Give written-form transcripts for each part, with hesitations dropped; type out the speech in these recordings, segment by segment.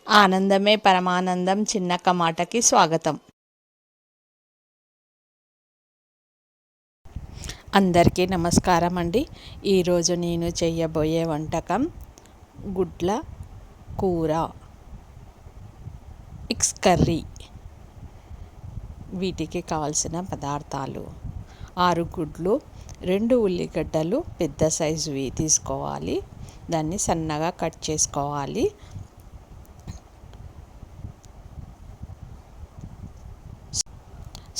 ఆనందమే పరమానందం చిన్నక్క మాటకి స్వాగతం. అందరికీ నమస్కారం అండి. ఈరోజు నేను చేయబోయే వంటకం గుడ్ల కూర, ఎగ్స్ కర్రీ. వీటికి కావాల్సిన పదార్థాలు: 6 గుడ్లు, 2 ఉల్లిగడ్డలు పెద్ద సైజువి తీసుకోవాలి. దాన్ని సన్నగా కట్ చేసుకోవాలి.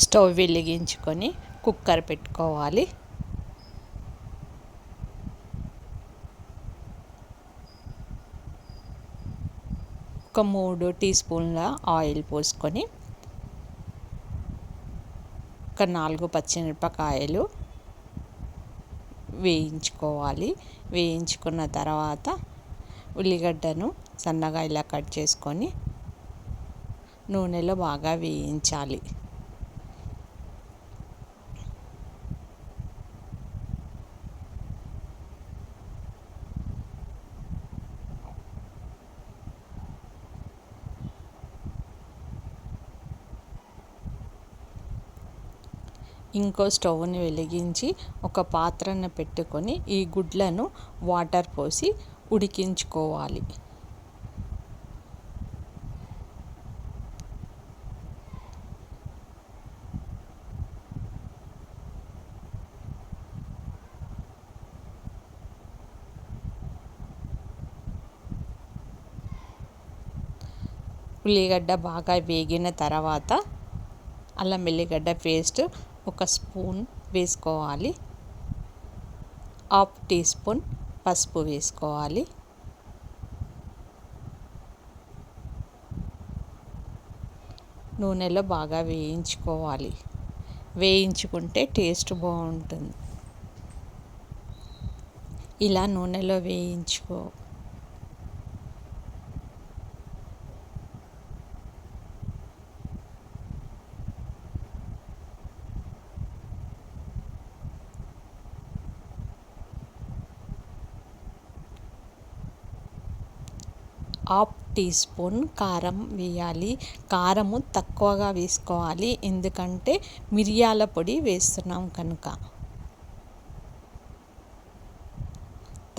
స్టవ్ వెలిగించుకొని కుక్కర్ పెట్టుకోవాలి. ఒక 3 టీ స్పూన్ల ఆయిల్ పోసుకొని ఒక 4 పచ్చిమిరపకాయలు వేయించుకోవాలి. వేయించుకున్న తర్వాత ఉల్లిగడ్డను సన్నగా ఇలా కట్ చేసుకొని నూనెలో బాగా వేయించాలి. ఇంకో స్టవ్ని వెలిగించి ఒక పాత్రను పెట్టుకొని ఈ గుడ్లను వాటర్ పోసి ఉడికించుకోవాలి. ఉల్లిగడ్డ బాగా వేగిన తర్వాత అల్లం వెల్లిగడ్డ పేస్ట్ 1 స్పూన్ వేసుకోవాలి. 1/2 టీ స్పూన్ పసుపు వేసుకోవాలి. నూనెలో బాగా వేయించుకోవాలి. వేయించుకుంటే టేస్ట్ బాగుంటుంది. ఇలా నూనెలో వేయించుకో. హాఫ్ టీ స్పూన్ కారం వేయాలి. కారము తక్కువగా వేసుకోవాలి, ఎందుకంటే మిరియాల పొడి వేస్తున్నాం కనుక.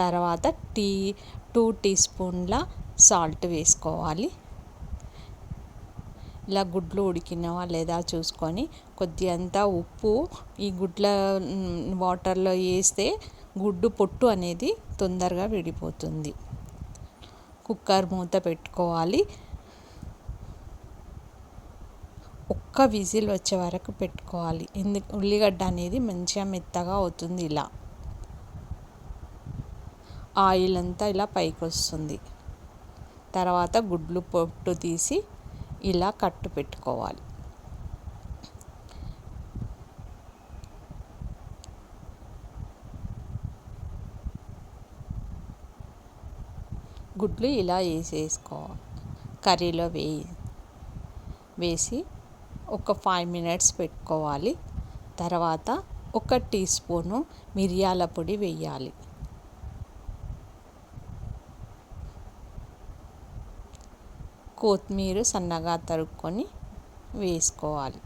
తర్వాత 2 టీ స్పూన్ల సాల్ట్ వేసుకోవాలి. ఇలా గుడ్లు ఉడికినవా లేదా చూసుకొని కొద్దిగంత ఉప్పు ఈ గుడ్ల వాటర్లో వేస్తే గుడ్డు పొట్టు అనేది తొందరగా విడిపోతుంది. కుక్కర్ మూత పెట్టుకోవాలి. ఒక్క విజిల్ వచ్చే వరకు పెట్టుకోవాలి. ఉల్లిగడ్డ అనేది మంచిగా మెత్తగా అవుతుంది. ఇలా ఆయిల్ అంతా ఇలా పైకి వస్తుంది. తర్వాత గుడ్లు పొట్టు తీసి ఇలా కట్టు పెట్టుకోవాలి. గుడ్లు ఇలా వేసేసుకోవాలి. కర్రీలో వేసి ఒక 5 మినిట్స్ పెట్టుకోవాలి. తర్వాత 1 టీ స్పూను మిరియాల పొడి వేయాలి. కొత్తిమీర సన్నగా తరుక్కొని వేసుకోవాలి.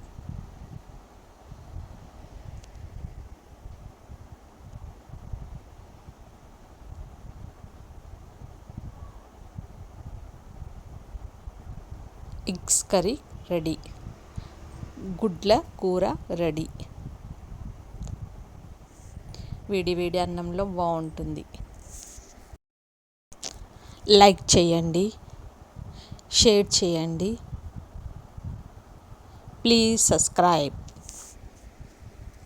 Eggs curry ready. గుడ్ల కూర రెడీ. వేడి వేడి అన్నంలో బాగుంటుంది. లైక్ చేయండి, షేర్ చేయండి. Please subscribe.